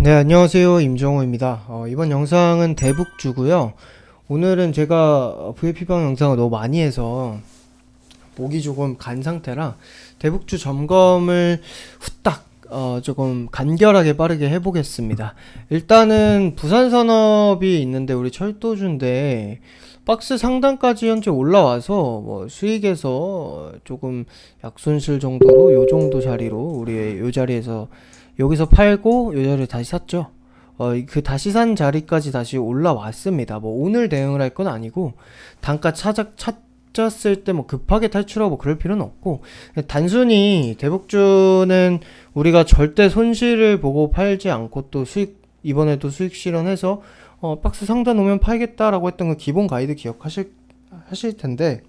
네, 안녕하세요. 임정호입니다. 이번 영상은 대북주고요. 오늘은 제가 VIP방 영상을 너무 많이 해서 목이 조금 간 상태라 대북주 점검을 후딱 조금 간결하게 빠르게 해보겠습니다. 일단은 부산산업이 있는데 우리 철도주인데 박스 상단까지 현재 올라와서 뭐 수익에서 조금 약손실 정도로 요 정도 자리로 우리 요 자리에서 여기서 팔고 요 자리에 다시 샀죠. 그 다시 산 자리까지 다시 올라왔습니다. 뭐 오늘 대응을 할 건 아니고 단가 찾았을 때 뭐 급하게 탈출하고 그럴 필요는 없고, 단순히 대북주는 우리가 절대 손실을 보고 팔지 않고 또 이번에도 수익 실현해서 박스 상단 오면 팔겠다라고 했던 그 기본 가이드 기억하실 텐데,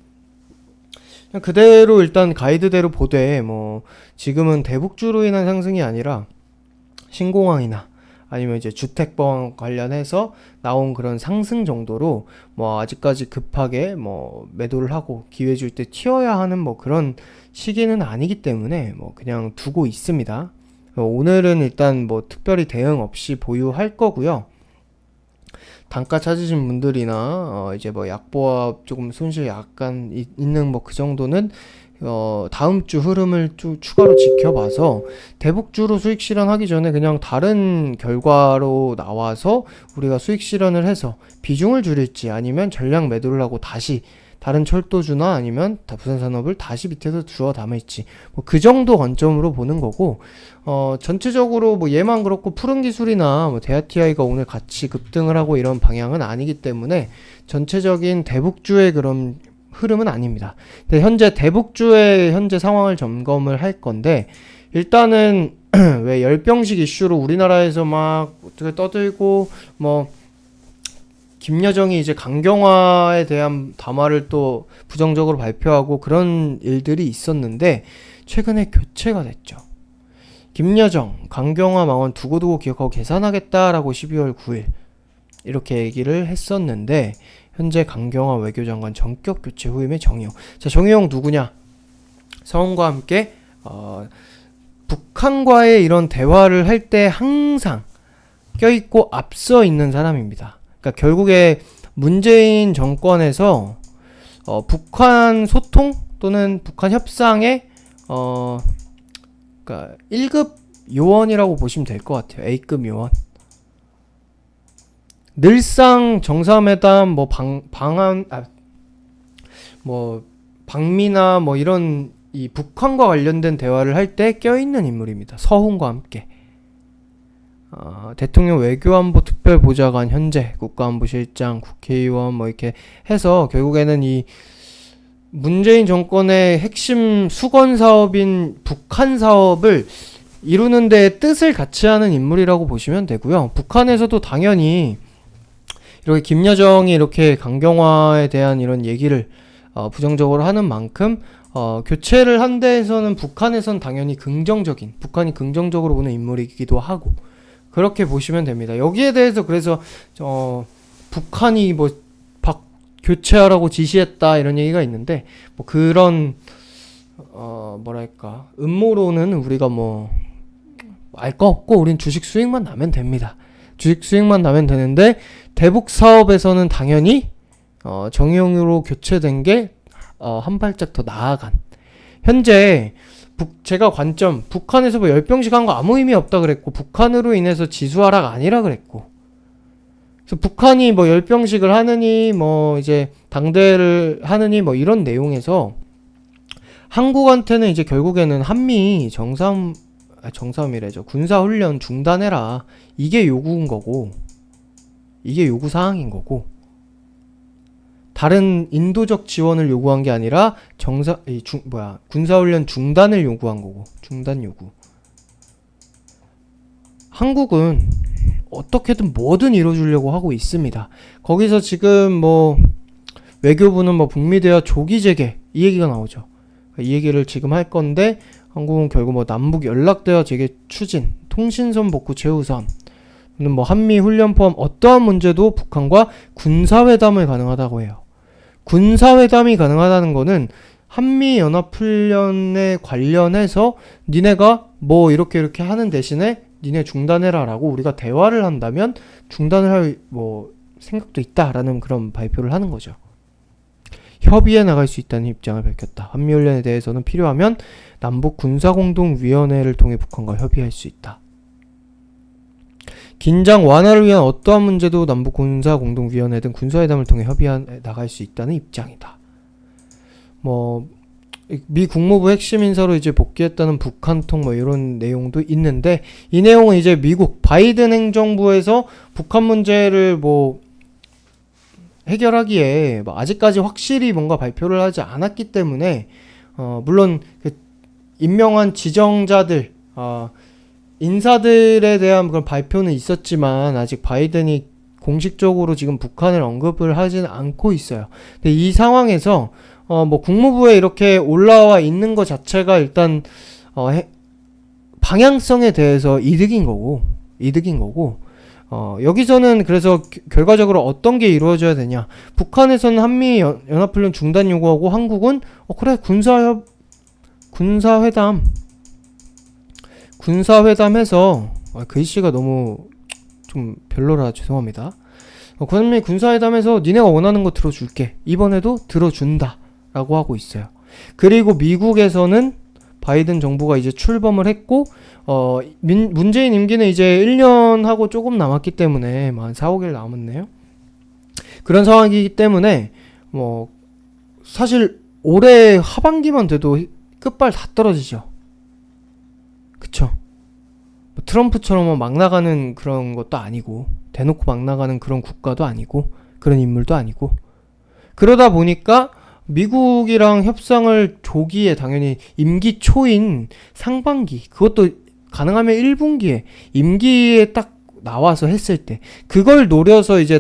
그냥 그대로 일단 가이드대로 보되 뭐 지금은 대북주로 인한 상승이 아니라 신공항이나 아니면 이제 주택보험 관련해서 나온 그런 상승 정도로 뭐 아직까지 급하게 뭐 매도를 하고 기회 줄 때 튀어야 하는 뭐 그런 시기는 아니기 때문에 뭐 그냥 두고 있습니다. 오늘은 일단 뭐 특별히 대응 없이 보유할 거고요. 단가 찾으신 분들이나 이제 뭐 약보합 조금 손실 약간 있는 뭐 그 정도는 다음 주 흐름을 추가로 지켜봐서 대북주로 수익 실현하기 전에 그냥 다른 결과로 나와서 우리가 수익 실현을 해서 비중을 줄일지 아니면 전량 매도를 하고 다시 다른 철도주나 아니면 부산산업을 다시 밑에서 주워 담을지 뭐 그 정도 관점으로 보는 거고, 전체적으로 뭐 얘만 그렇고 푸른기술이나 뭐 대하TI가 오늘 같이 급등을 하고 이런 방향은 아니기 때문에 전체적인 대북주의 그런 흐름은 아닙니다. 근데 현재 대북주의 현재 상황을 점검을 할 건데, 일단은 왜 열병식 이슈로 우리나라에서 막 어떻게 떠들고 뭐 김여정이 이제 강경화에 대한 담화를 또 부정적으로 발표하고 그런 일들이 있었는데 최근에 교체가 됐죠. 김여정 강경화 망언 두고두고 기억하고 계산하겠다라고 12월 9일 이렇게 얘기를 했었는데, 현재 강경화 외교장관 전격 교체 후임의 정의용. 자, 정의용 누구냐? 서훈과 함께 북한과의 이런 대화를 할 때 항상 껴있고 앞서 있는 사람입니다. 그러니까 결국에 문재인 정권에서 북한 소통 또는 북한 협상의 그러니까 1급 요원이라고 보시면 될 것 같아요. A급 요원. 늘상 정상회담 뭐 뭐 방미나 뭐 이런 이 북한과 관련된 대화를 할 때 껴있는 인물입니다. 서훈과 함께. 대통령 외교안보 특별보좌관, 현재 국가안보실장, 국회의원 뭐 이렇게 해서 결국에는 이 문재인 정권의 핵심 수건 사업인 북한 사업을 이루는 데 뜻을 같이 하는 인물이라고 보시면 되고요. 북한에서도 당연히 이렇게 김여정이 이렇게 강경화에 대한 이런 얘기를 부정적으로 하는 만큼 교체를 한 데에서는 북한에선 당연히 북한이 긍정적으로 보는 인물이기도 하고, 그렇게 보시면 됩니다. 여기에 대해서 그래서 북한이 뭐 교체하라고 지시했다 이런 얘기가 있는데, 뭐 그런 뭐랄까 음모론은 우리가 뭐 알 거 없고 우린 주식 수익만 나면 됩니다. 주식 수익만 나면 되는데, 대북 사업에서는 당연히 정의용으로 교체된 게 한 발짝 더 나아간, 현재 제가 관점 북한에서 뭐 열병식 한 거 아무 의미 없다 그랬고, 북한으로 인해서 지수 하락 아니라 그랬고, 그래서 북한이 뭐 열병식을 하느니 뭐 이제 당대를 하느니 뭐 이런 내용에서 한국한테는 이제 결국에는 한미 정상이래죠. 군사훈련 중단해라, 이게 요구인 거고, 이게 요구사항인 거고, 다른 인도적 지원을 요구한 게 아니라 군사훈련 중단을 요구한 거고, 중단 요구. 한국은 어떻게든 뭐든 이뤄주려고 하고 있습니다. 거기서 지금 뭐 외교부는 뭐 북미 대화 조기 재개 이 얘기가 나오죠. 이 얘기를 지금 할 건데, 한국은 결국 뭐 남북 연락 대화 재개 추진, 통신선 복구 최우선, 뭐 한미 훈련 포함 어떠한 문제도 북한과 군사회담을 가능하다고 해요. 군사회담이 가능하다는 거는 한미 연합훈련에 관련해서 니네가 뭐 이렇게 하는 대신에 니네 중단해라 라고 우리가 대화를 한다면 중단을 할 생각도 있다라는 그런 발표를 하는 거죠. 협의해 나갈 수 있다는 입장을 밝혔다. 한미훈련에 대해서는 필요하면 남북 군사공동위원회를 통해 북한과 협의할 수 있다. 긴장 완화를 위한 어떠한 문제도 남북 군사공동위원회 등 군사회담을 통해 협의해 나갈 수 있다는 입장이다. 미 국무부 핵심 인사로 이제 복귀했다는 북한통 이런 내용도 있는데, 이 내용은 이제 미국 바이든 행정부에서 북한 문제를 해결하기에 아직까지 확실히 뭔가 발표를 하지 않았기 때문에 물론 임명한 지정자들 인사들에 대한 그런 발표는 있었지만 아직 바이든이 공식적으로 지금 북한을 언급을 하지는 않고 있어요. 근데 이 상황에서 국무부에 이렇게 올라와 있는 것 자체가 일단 방향성에 대해서 이득인 거고 여기서는 그래서 결과적으로 어떤 게 이루어져야 되냐. 북한에서는 한미 연합훈련 중단 요구하고 한국은 그래 군사회담해서 글씨가 너무 좀 별로라 죄송합니다. 한미 군사회담에서 니네가 원하는 거 들어줄게. 이번에도 들어준다 라고 하고 있어요. 그리고 미국에서는 바이든 정부가 이제 출범을 했고 문재인 임기는 이제 1년하고 조금 남았기 때문에 한 4, 5개월 남았네요. 그런 상황이기 때문에 사실 올해 하반기만 돼도 끝발 다 떨어지죠. 그쵸? 트럼프처럼 막 나가는 그런 것도 아니고 대놓고 막 나가는 그런 국가도 아니고 그런 인물도 아니고, 그러다 보니까 미국이랑 협상을 조기에 당연히 임기 초인 상반기, 그것도 가능하면 1분기에 임기에 딱 나와서 했을 때 그걸 노려서 이제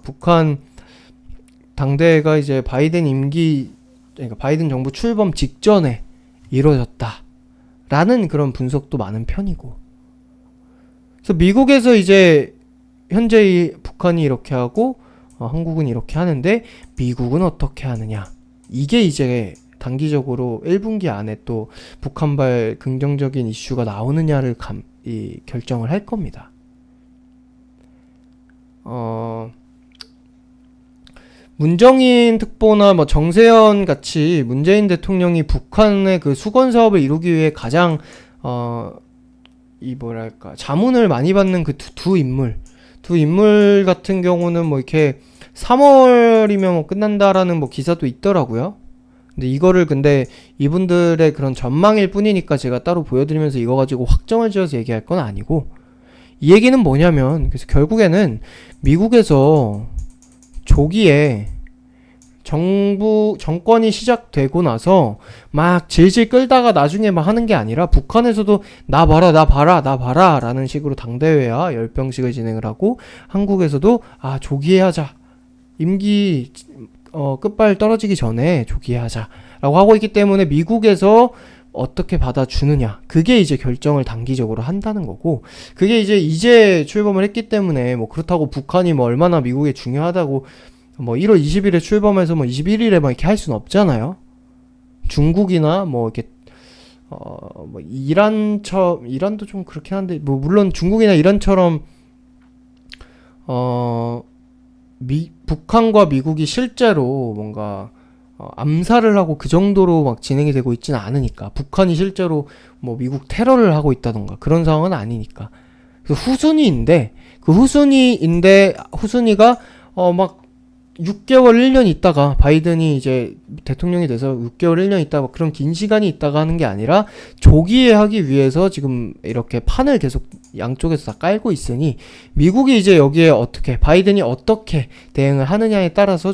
북한 당대회가 이제 그러니까 바이든 정부 출범 직전에 이루어졌다라는 그런 분석도 많은 편이고, 그래서 미국에서 이제 현재 북한이 이렇게 하고 한국은 이렇게 하는데 미국은 어떻게 하느냐, 이게 이제 단기적으로 1분기 안에 또 북한발 긍정적인 이슈가 나오느냐를 결정을 할 겁니다. 문정인 특보나 정세현 같이 문재인 대통령이 북한의 그 수건 사업을 이루기 위해 가장 자문을 많이 받는 그 두 인물 같은 경우는 이렇게 3월이면 끝난다라는 기사도 있더라고요. 근데 이분들의 그런 전망일 뿐이니까 제가 따로 보여드리면서 이거 가지고 확정을 지어서 얘기할 건 아니고, 이 얘기는 뭐냐면, 그래서 결국에는 미국에서 조기에 정권이 시작되고 나서 막 질질 끌다가 나중에 막 하는 게 아니라 북한에서도 나 봐라 라는 식으로 당대회와 열병식을 진행을 하고, 한국에서도 조기에 하자, 임기 끝발 떨어지기 전에 조기에 하자 라고 하고 있기 때문에 미국에서 어떻게 받아주느냐, 그게 이제 결정을 단기적으로 한다는 거고, 그게 이제 출범을 했기 때문에 그렇다고 북한이 얼마나 미국에 중요하다고 1월 20일에 출범해서 21일에 이렇게 할 수는 없잖아요. 중국이나 이렇게 이란도 좀 그렇긴 한데 물론 중국이나 이란처럼 북한과 미국이 실제로 뭔가 암살을 하고 그 정도로 막 진행이 되고 있지는 않으니까, 북한이 실제로 미국 테러를 하고 있다던가 그런 상황은 아니니까. 그래서 후순위가 막 6개월 1년 있다가 바이든이 이제 대통령이 돼서 6개월 1년 있다가 그런 긴 시간이 있다가 하는 게 아니라 조기에 하기 위해서 지금 이렇게 판을 계속 양쪽에서 다 깔고 있으니, 미국이 이제 여기에 바이든이 어떻게 대응을 하느냐에 따라서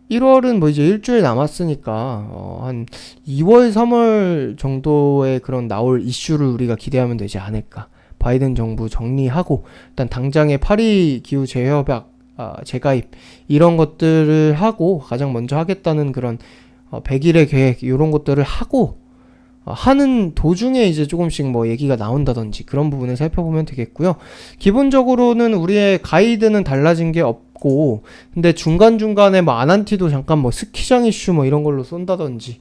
1월은 이제 일주일 남았으니까 한 2월 3월 정도의 그런 나올 이슈를 우리가 기대하면 되지 않을까. 바이든 정부 정리하고 일단 당장의 파리 기후 재협약 재가입 이런 것들을 하고, 가장 먼저 하겠다는 그런 100일의 계획 이런 것들을 하고 하는 도중에 이제 조금씩 얘기가 나온다든지 그런 부분을 살펴보면 되겠고요. 기본적으로는 우리의 가이드는 달라진 게 없고, 근데 중간중간에 아난티도 잠깐 스키장 이슈 이런 걸로 쏜다든지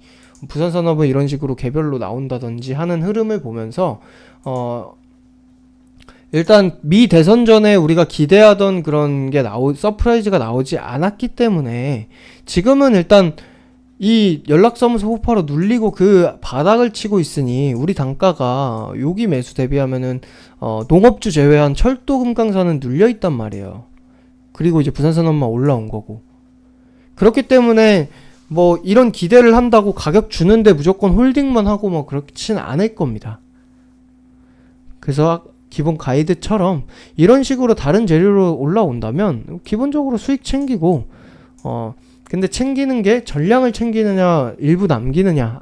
부산산업은 이런 식으로 개별로 나온다든지 하는 흐름을 보면서 일단 미 대선 전에 우리가 기대하던 그런 게 서프라이즈가 나오지 않았기 때문에 지금은 일단 이 연락사무소 호파로 눌리고 그 바닥을 치고 있으니 우리 단가가 여기 매수 대비하면은 농업주 제외한 철도 금강산은 눌려 있단 말이에요. 그리고 이제 부산산업만 올라온 거고. 그렇기 때문에 뭐 이런 기대를 한다고 가격 주는데 무조건 홀딩만 하고 뭐 그렇진 않을 겁니다. 그래서 기본 가이드처럼 이런 식으로 다른 재료로 올라온다면 기본적으로 수익 챙기고 근데 챙기는 게 전량을 챙기느냐 일부 남기느냐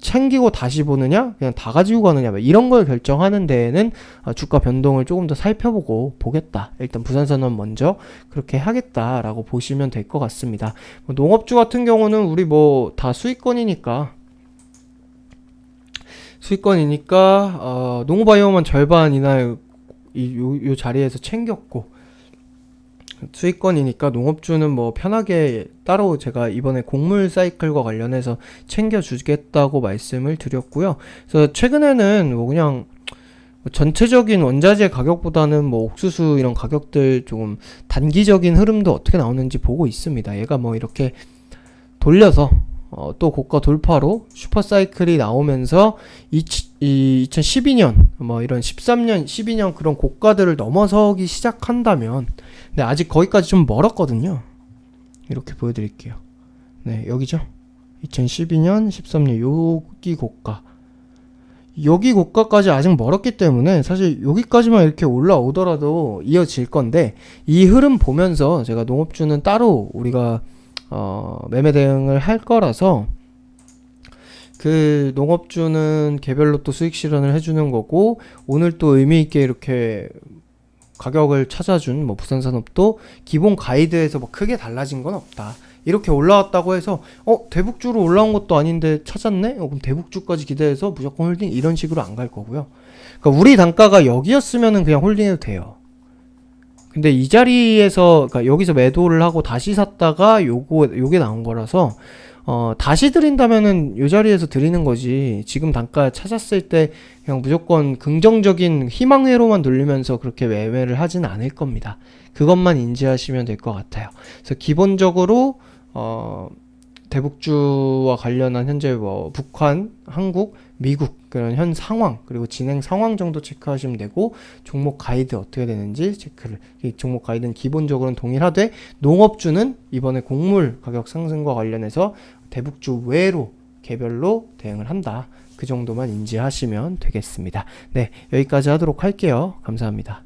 챙기고 다시 보느냐 그냥 다 가지고 가느냐 이런 걸 결정하는 데에는 주가 변동을 조금 더 살펴보고 보겠다. 일단 부산산업 먼저 그렇게 하겠다라고 보시면 될 것 같습니다. 농업주 같은 경우는 우리 뭐 다 수익권이니까 농업바이오만 절반 이날 요 자리에서 챙겼고 수익권이니까 농업주는 뭐 편하게 따로 제가 이번에 곡물 사이클과 관련해서 챙겨주겠다고 말씀을 드렸고요. 그래서 최근에는 뭐 그냥 전체적인 원자재 가격보다는 뭐 옥수수 이런 가격들 조금 단기적인 흐름도 어떻게 나오는지 보고 있습니다. 얘가 뭐 이렇게 돌려서 또 고가 돌파로 슈퍼사이클이 나오면서 2012년 뭐 이런 13년 12년 그런 고가들을 넘어서기 시작한다면 근데 아직 거기까지 좀 멀었거든요. 이렇게 보여드릴게요. 네, 여기죠. 2012년 13년 여기 고가까지 아직 멀었기 때문에 사실 여기까지만 이렇게 올라오더라도 이어질 건데 이 흐름 보면서 제가 농업주는 따로 우리가 매매 대응을 할 거라서 그 농업주는 개별로 또 수익 실현을 해주는 거고 오늘 또 의미있게 이렇게 가격을 찾아준 뭐 부산산업도 기본 가이드에서 뭐 크게 달라진 건 없다. 이렇게 올라왔다고 해서 대북주로 올라온 것도 아닌데 찾았네? 그럼 대북주까지 기대해서 무조건 홀딩 이런 식으로 안 갈 거고요. 그러니까 우리 단가가 여기였으면은 그냥 홀딩해도 돼요. 근데 이 자리에서 그러니까 여기서 매도를 하고 다시 샀다가 요게 나온 거라서 다시 드린다면은 요 자리에서 드리는 거지. 지금 단가 찾았을 때 그냥 무조건 긍정적인 희망회로만 돌리면서 그렇게 매매를 하진 않을 겁니다. 그것만 인지하시면 될 것 같아요. 그래서 기본적으로 대북주와 관련한 현재 뭐 북한, 한국, 미국 그런 현 상황 그리고 진행 상황 정도 체크하시면 되고 종목 가이드 어떻게 되는지 체크를 이 종목 가이드는 기본적으로는 동일하되 농업주는 이번에 곡물 가격 상승과 관련해서 대북주 외로 개별로 대응을 한다. 그 정도만 인지하시면 되겠습니다. 네, 여기까지 하도록 할게요. 감사합니다.